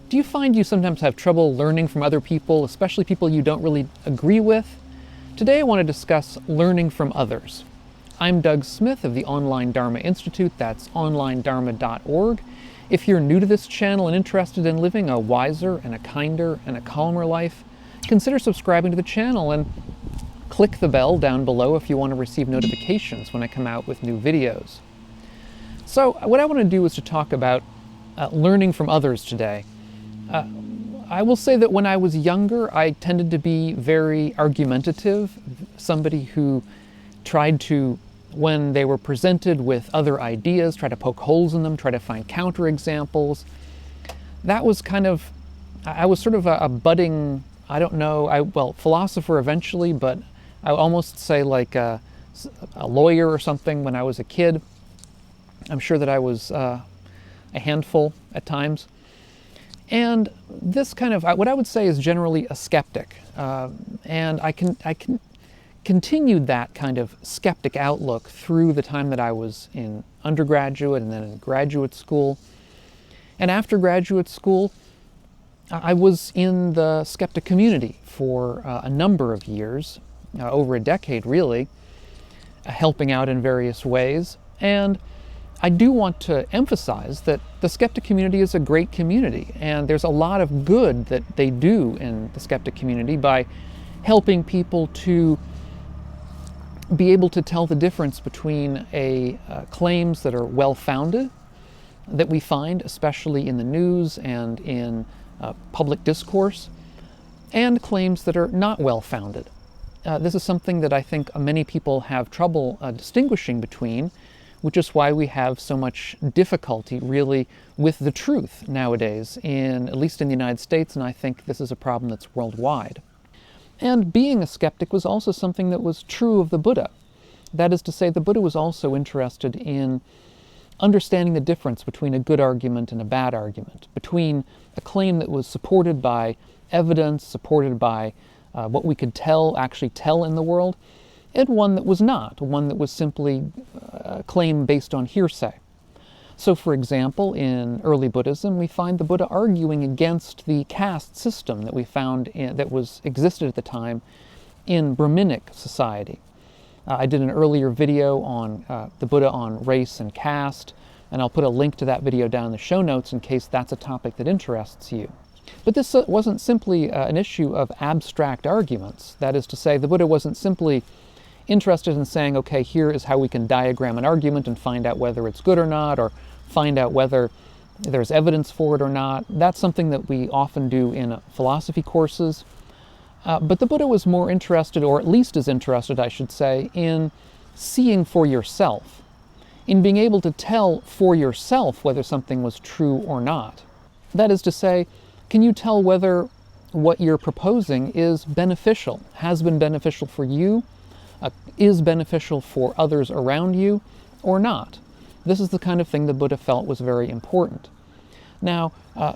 Do you find you sometimes have trouble learning from other people, especially people you don't really agree with? Today I want to discuss learning from others. I'm Doug Smith of the Online Dharma Institute, that's onlinedharma.org. If you're new to this channel and interested in living a wiser and a kinder and a calmer life, consider subscribing to the channel and click the bell down below if you want to receive notifications when I come out with new videos. So what I want to do is to talk about learning from others today. I will say that when I was younger, I tended to be very argumentative, somebody who tried to, when they were presented with other ideas, try to poke holes in them, try to find counterexamples. That was kind of, I was sort of a budding, I don't know, philosopher eventually, but I would almost say like a lawyer or something when I was a kid. I'm sure that I was a handful at times. And this kind of, what I would say is generally a skeptic. And I continued that kind of skeptic outlook through the time that I was in undergraduate and then in graduate school. And after graduate school, I was in the skeptic community for a number of years, over a decade really, helping out in various ways. And I do want to emphasize that the skeptic community is a great community, and there's a lot of good that they do in the skeptic community by helping people to be able to tell the difference between claims that are well-founded, that we find especially in the news and in public discourse, and claims that are not well-founded. This is something that I think many people have trouble distinguishing between, which is why we have so much difficulty really with the truth nowadays, at least in the United States, and I think this is a problem that's worldwide. And being a skeptic was also something that was true of the Buddha. That is to say, the Buddha was also interested in understanding the difference between a good argument and a bad argument, between a claim that was supported by evidence, supported by what we could actually tell in the world, and one that was not, one that was simply a claim based on hearsay. So for example, in early Buddhism, we find the Buddha arguing against the caste system that we found existed at the time in Brahminic society. I did an earlier video on the Buddha on race and caste, and I'll put a link to that video down in the show notes in case that's a topic that interests you. But this wasn't simply an issue of abstract arguments. That is to say, the Buddha wasn't simply interested in saying, okay, here is how we can diagram an argument and find out whether it's good or not, or find out whether there's evidence for it or not. That's something that we often do in philosophy courses. But the Buddha was more interested, or at least as interested, I should say, in seeing for yourself, in being able to tell for yourself whether something was true or not. That is to say, can you tell whether what you're proposing is beneficial, has been beneficial for you, is beneficial for others around you, or not? This is the kind of thing the Buddha felt was very important. Now,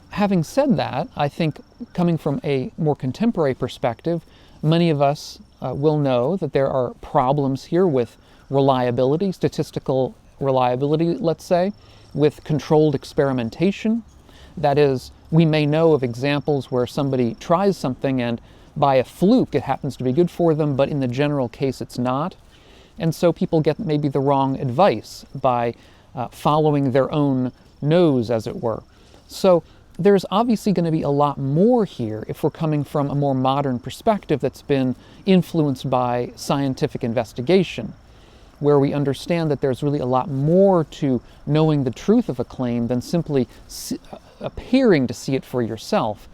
having said that, I think coming from a more contemporary perspective, many of us will know that there are problems here with reliability, statistical reliability, let's say, with controlled experimentation. That is, we may know of examples where somebody tries something and by a fluke it happens to be good for them, but in the general case it's not. And so people get maybe the wrong advice by following their own nose, as it were. So there's obviously going to be a lot more here if we're coming from a more modern perspective that's been influenced by scientific investigation, where we understand that there's really a lot more to knowing the truth of a claim than simply appearing to see it for yourself.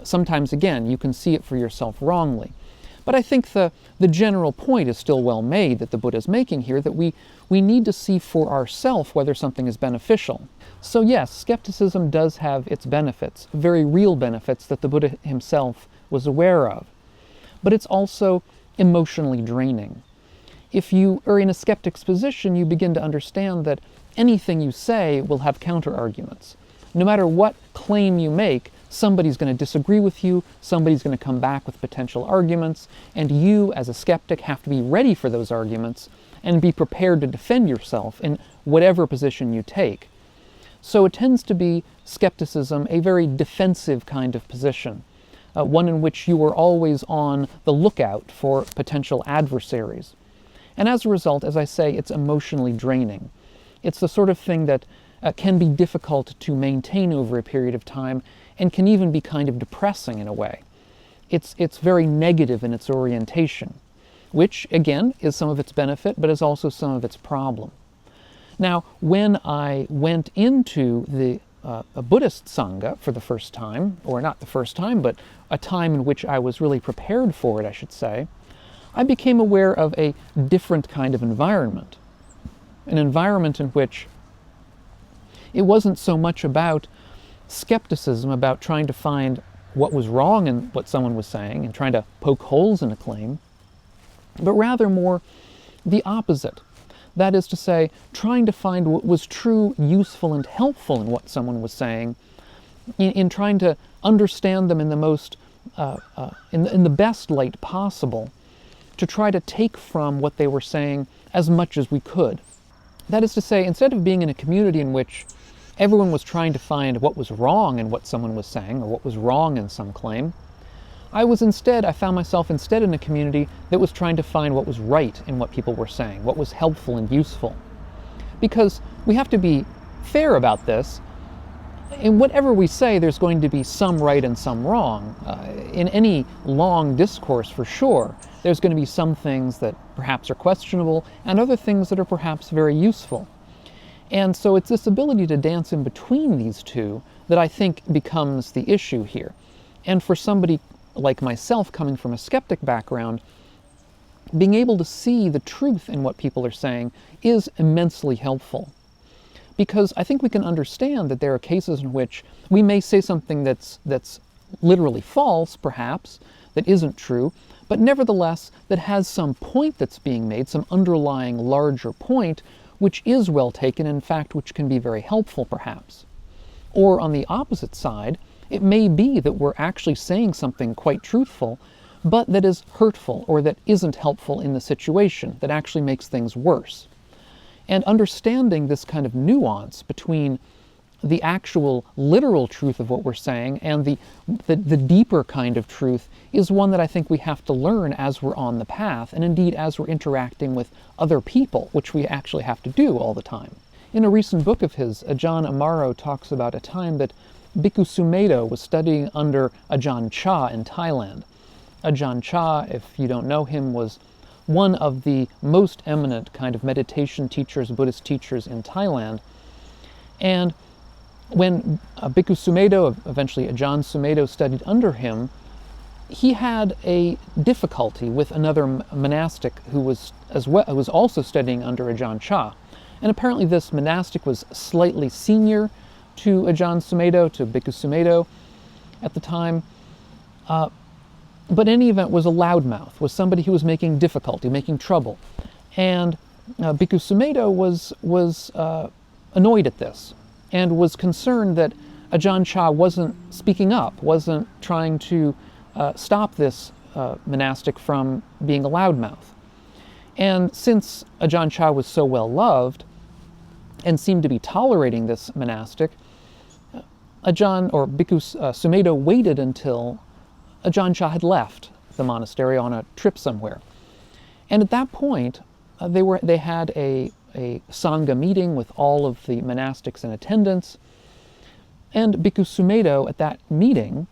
Sometimes, again, you can see it for yourself wrongly. But I think the general point is still well made that the Buddha is making here, that we need to see for ourselves whether something is beneficial. So yes, skepticism does have its benefits, very real benefits that the Buddha himself was aware of. But it's also emotionally draining. If you are in a skeptic's position, you begin to understand that anything you say will have counter-arguments. No matter what claim you make, somebody's going to disagree with you, somebody's going to come back with potential arguments, and you, as a skeptic, have to be ready for those arguments and be prepared to defend yourself in whatever position you take. So it tends to be skepticism, a very defensive kind of position, one in which you are always on the lookout for potential adversaries. And as a result, as I say, it's emotionally draining. It's the sort of thing that can be difficult to maintain over a period of time and can even be kind of depressing in a way. It's very negative in its orientation, which, again, is some of its benefit, but is also some of its problem. Now, when I went into the a Buddhist Sangha for the first time, or not the first time, but a time in which I was really prepared for it, I should say, I became aware of a different kind of environment. An environment in which it wasn't so much about skepticism, about trying to find what was wrong in what someone was saying and trying to poke holes in a claim, but rather more the opposite. That is to say, trying to find what was true, useful, and helpful in what someone was saying, in trying to understand them in the most, in the best light possible, to try to take from what they were saying as much as we could. That is to say, instead of being in a community in which everyone was trying to find what was wrong in what someone was saying, or what was wrong in some claim, I found myself instead in a community that was trying to find what was right in what people were saying, what was helpful and useful. Because we have to be fair about this. In whatever we say, there's going to be some right and some wrong. In any long discourse, for sure, there's going to be some things that perhaps are questionable and other things that are perhaps very useful. And so it's this ability to dance in between these two that I think becomes the issue here. And for somebody like myself, coming from a skeptic background, being able to see the truth in what people are saying is immensely helpful. Because I think we can understand that there are cases in which we may say something that's literally false, perhaps, that isn't true, but nevertheless that has some point that's being made, some underlying larger point, which is well taken, in fact, which can be very helpful, perhaps. Or on the opposite side, it may be that we're actually saying something quite truthful, but that is hurtful or that isn't helpful in the situation, that actually makes things worse. And understanding this kind of nuance between the actual literal truth of what we're saying and the deeper kind of truth is one that I think we have to learn as we're on the path, and indeed as we're interacting with other people, which we actually have to do all the time. In a recent book of his, Ajahn Amaro talks about a time that Bhikkhu Sumedho was studying under Ajahn Chah in Thailand. Ajahn Chah, if you don't know him, was one of the most eminent kind of meditation teachers, Buddhist teachers in Thailand. And when Bhikkhu Sumedho, eventually Ajahn Sumedho, studied under him, he had a difficulty with another monastic who was also studying under Ajahn Chah. And apparently this monastic was slightly senior to Ajahn Sumedho, to Bhikkhu Sumedho at the time, but in any event was a loudmouth, was somebody who was making difficulty, making trouble. And Bhikkhu Sumedho was annoyed at this, and was concerned that Ajahn Chah wasn't speaking up, wasn't trying to stop this monastic from being a loudmouth. And since Ajahn Chah was so well loved, and seemed to be tolerating this monastic, Bhikkhu Sumedho waited until Ajahn Chah had left the monastery on a trip somewhere. And at that point, they had a Sangha meeting with all of the monastics in attendance, and Bhikkhu Sumedho at that meeting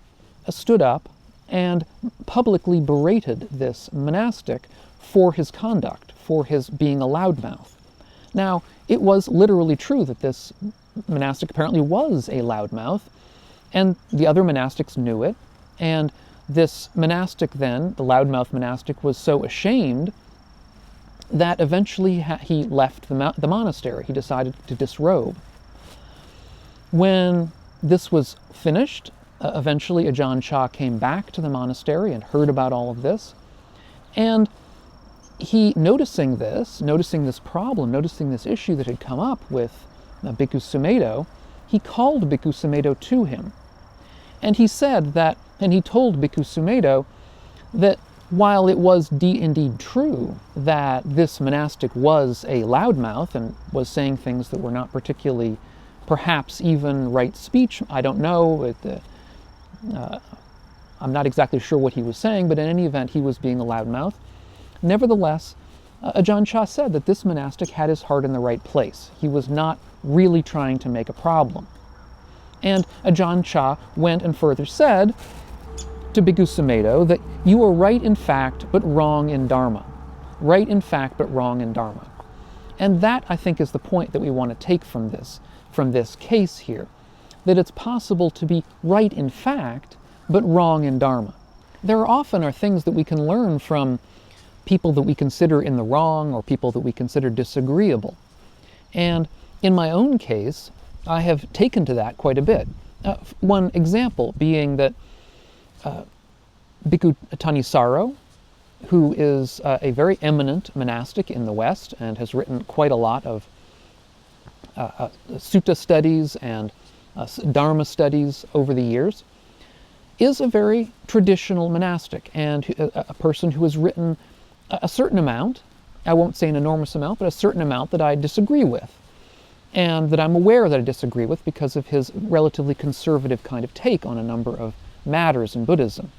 stood up and publicly berated this monastic for his conduct, for his being a loudmouth. Now, it was literally true that this monastic apparently was a loudmouth, and the other monastics knew it, and this monastic then, the loudmouth monastic, was so ashamed that eventually he left the monastery. He decided to disrobe. When this was finished, eventually Ajahn Chah came back to the monastery and heard about all of this, and he, noticing this problem, noticing this issue that had come up with Bhikkhu Sumedho, he called Bhikkhu Sumedho to him. And he said that, and he told Bhikkhu Sumedho that while it was indeed true that this monastic was a loudmouth and was saying things that were not particularly perhaps even right speech. I don't know. I'm not exactly sure what he was saying, but in any event, he was being a loudmouth. Nevertheless, Ajahn Chah said that this monastic had his heart in the right place. He was not really trying to make a problem. And Ajahn Chah went and further said to Bhikkhu Sumedho that you are right in fact, but wrong in Dharma. Right in fact, but wrong in Dharma. And that, I think, is the point that we want to take from this case here, that it's possible to be right in fact, but wrong in Dharma. There often are things that we can learn from people that we consider in the wrong or people that we consider disagreeable. And in my own case, I have taken to that quite a bit. One example being that Bhikkhu Thanissaro, who is a very eminent monastic in the West and has written quite a lot of Sutta studies and Dharma studies over the years, is a very traditional monastic and a person who has written a certain amount, I won't say an enormous amount, but a certain amount that I disagree with, and that I'm aware that I disagree with because of his relatively conservative kind of take on a number of matters in Buddhism.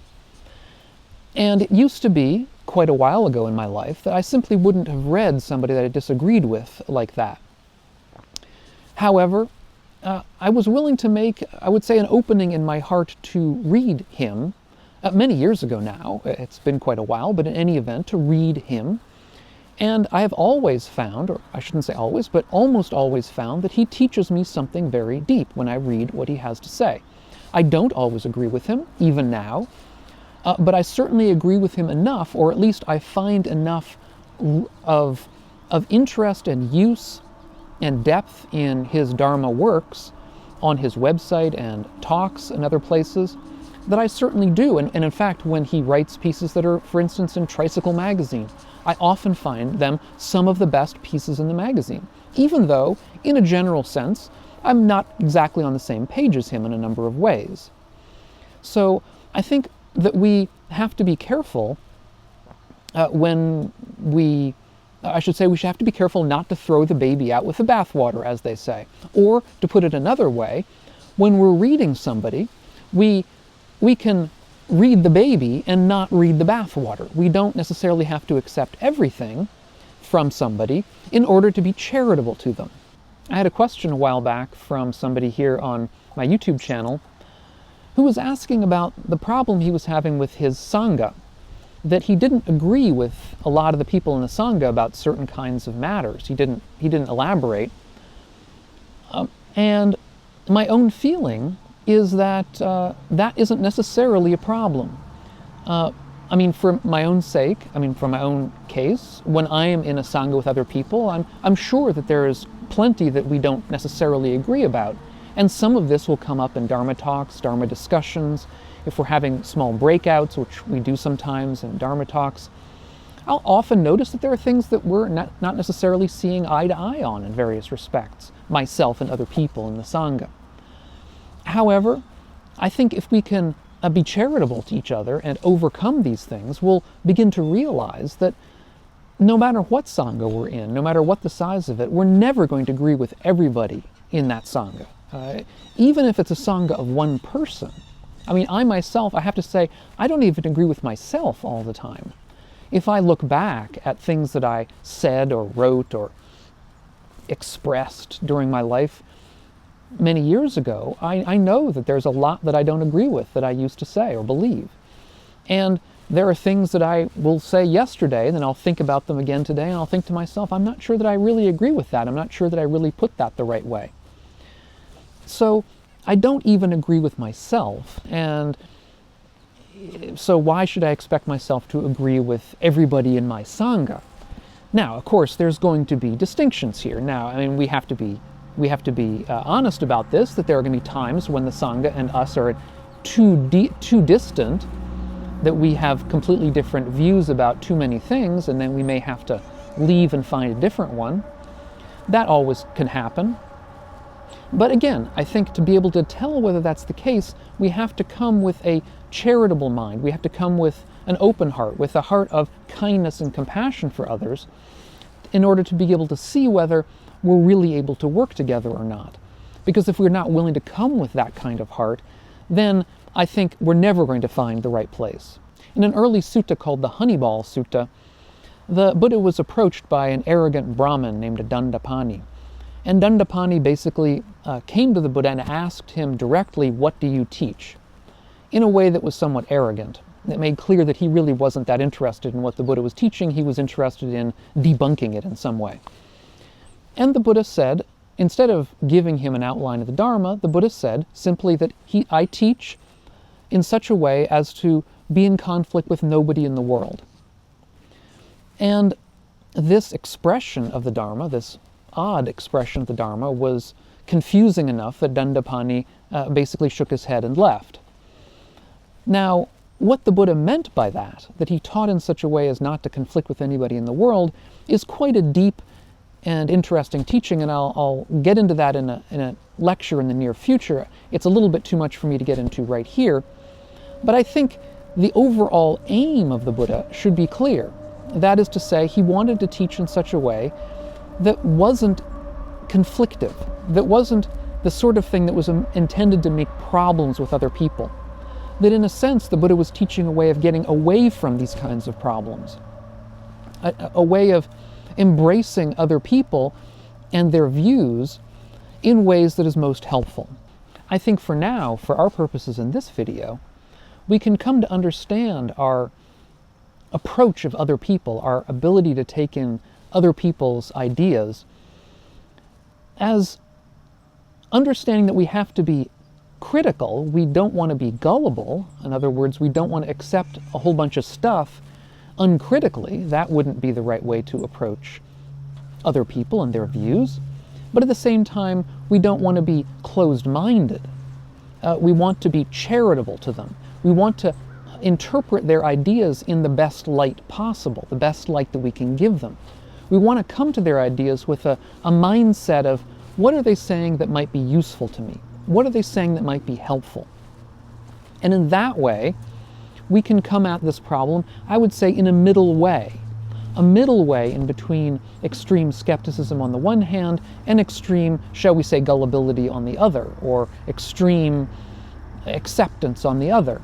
And it used to be, quite a while ago in my life, that I simply wouldn't have read somebody that I disagreed with like that. However, I was willing to make, I would say, an opening in my heart to read him, many years ago now. It's been quite a while, but in any event, to read him. And I have always found, or I shouldn't say always, but almost always found that he teaches me something very deep when I read what he has to say. I don't always agree with him, even now, but I certainly agree with him enough, or at least I find enough of interest and use and depth in his Dharma works on his website and talks and other places that I certainly do. And in fact, when he writes pieces that are, for instance, in Tricycle magazine, I often find them some of the best pieces in the magazine, even though, in a general sense, I'm not exactly on the same page as him in a number of ways. So I think that we have to be careful we should have to be careful not to throw the baby out with the bathwater, as they say. Or, to put it another way, when we're reading somebody, we can read the baby and not read the bathwater. We don't necessarily have to accept everything from somebody in order to be charitable to them. I had a question a while back from somebody here on my YouTube channel who was asking about the problem he was having with his Sangha, that he didn't agree with a lot of the people in the Sangha about certain kinds of matters. He didn't elaborate. And my own feeling is that that isn't necessarily a problem. I mean, for my own sake, for my own case, when I am in a Sangha with other people, I'm sure that there is plenty that we don't necessarily agree about. And some of this will come up in Dharma talks, Dharma discussions. If we're having small breakouts, which we do sometimes in Dharma talks, I'll often notice that there are things that we're not necessarily seeing eye to eye on in various respects, myself and other people in the Sangha. However, I think if we can be charitable to each other and overcome these things, we'll begin to realize that no matter what Sangha we're in, no matter what the size of it, we're never going to agree with everybody in that Sangha. Even if it's a Sangha of one person. I myself, I have to say, I don't even agree with myself all the time. If I look back at things that I said or wrote or expressed during my life many years ago, I know that there's a lot that I don't agree with that I used to say or believe. And there are things that I will say yesterday, and then I'll think about them again today, and I'll think to myself, I'm not sure that I really agree with that. I'm not sure that I really put that the right way. So I don't even agree with myself, and so why should I expect myself to agree with everybody in my Sangha? Now, of course, there's going to be distinctions here. Now, we have to be honest about this, that there are going to be times when the Sangha and us are too distant, that we have completely different views about too many things, and then we may have to leave and find a different one. That always can happen. But again, I think to be able to tell whether that's the case, we have to come with a charitable mind. We have to come with an open heart, with a heart of kindness and compassion for others, in order to be able to see whether we're really able to work together or not. Because if we're not willing to come with that kind of heart, then I think we're never going to find the right place. In an early sutta called the Honeyball Sutta, the Buddha was approached by an arrogant Brahmin named Dandapani. And Dandapani basically came to the Buddha and asked him directly, "What do you teach?" in a way that was somewhat arrogant. It made clear that he really wasn't that interested in what the Buddha was teaching. He was interested in debunking it in some way. And the Buddha said, instead of giving him an outline of the Dharma, the Buddha said simply that I teach in such a way as to be in conflict with nobody in the world. And this expression of the Dharma, this odd expression of the Dharma, was confusing enough that Dandapani basically shook his head and left. Now, what the Buddha meant by that he taught in such a way as not to conflict with anybody in the world, is quite a deep and interesting teaching, and I'll get into that in a lecture in the near future. It's a little bit too much for me to get into right here, but I think the overall aim of the Buddha should be clear. That is to say, he wanted to teach in such a way that wasn't conflictive, that wasn't the sort of thing that was intended to make problems with other people. That in a sense, the Buddha was teaching a way of getting away from these kinds of problems, a way of embracing other people and their views in ways that is most helpful. I think for now, for our purposes in this video, we can come to understand our approach of other people, our ability to take in other people's ideas, as understanding that we have to be critical. We don't want to be gullible. In other words, we don't want to accept a whole bunch of stuff uncritically. That wouldn't be the right way to approach other people and their views. But at the same time, we don't want to be closed-minded. We want to be charitable to them. We want to interpret their ideas in the best light possible, the best light that we can give them. We want to come to their ideas with a mindset of, what are they saying that might be useful to me? What are they saying that might be helpful? And in that way, we can come at this problem, I would say, in a middle way in between extreme skepticism on the one hand and extreme, shall we say, gullibility on the other, or extreme acceptance on the other.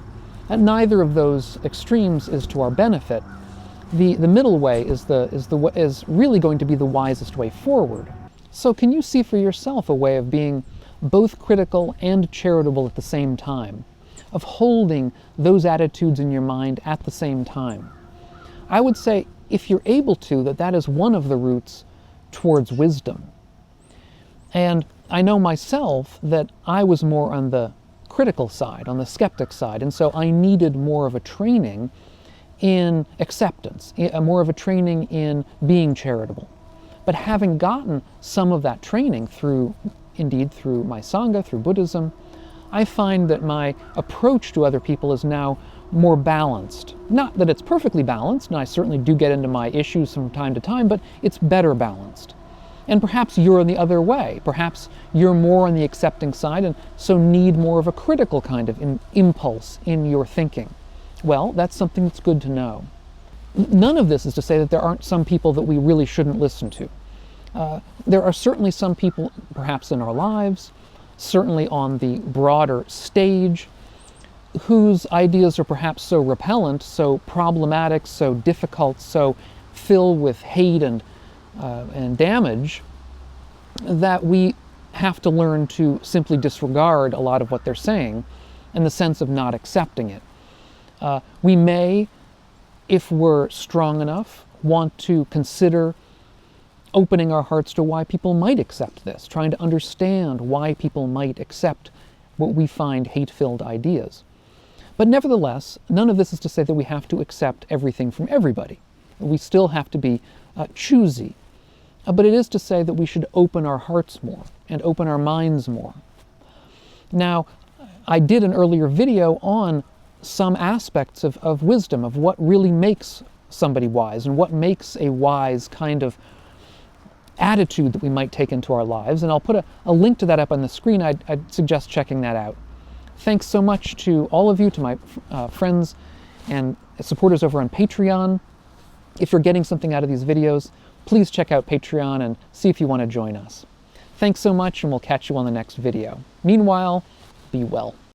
And neither of those extremes is to our benefit. The middle way is really going to be the wisest way forward. So can you see for yourself a way of being both critical and charitable at the same time, of holding those attitudes in your mind at the same time? I would say, if you're able to, that is one of the routes towards wisdom. And I know myself that I was more on the critical side, on the skeptic side, and so I needed more of a training in acceptance, more of a training in being charitable. But having gotten some of that training through my Sangha, through Buddhism, I find that my approach to other people is now more balanced. Not that it's perfectly balanced, and I certainly do get into my issues from time to time, but it's better balanced. And perhaps you're in the other way. Perhaps you're more on the accepting side and so need more of a critical kind of impulse in your thinking. Well, that's something that's good to know. None of this is to say that there aren't some people that we really shouldn't listen to. There are certainly some people, perhaps in our lives, certainly on the broader stage, whose ideas are perhaps so repellent, so problematic, so difficult, so filled with hate and damage, that we have to learn to simply disregard a lot of what they're saying in the sense of not accepting it. We may, if we're strong enough, want to consider opening our hearts to why people might accept this, trying to understand why people might accept what we find hate-filled ideas. But nevertheless, none of this is to say that we have to accept everything from everybody. We still have to be choosy. But it is to say that we should open our hearts more and open our minds more. Now, I did an earlier video on some aspects of wisdom, of what really makes somebody wise and what makes a wise kind of attitude that we might take into our lives. And I'll put a link to that up on the screen. I'd suggest checking that out. Thanks so much to all of you, to my friends and supporters over on Patreon. If you're getting something out of these videos, please check out Patreon and see if you want to join us. Thanks so much, and we'll catch you on the next video. Meanwhile, be well.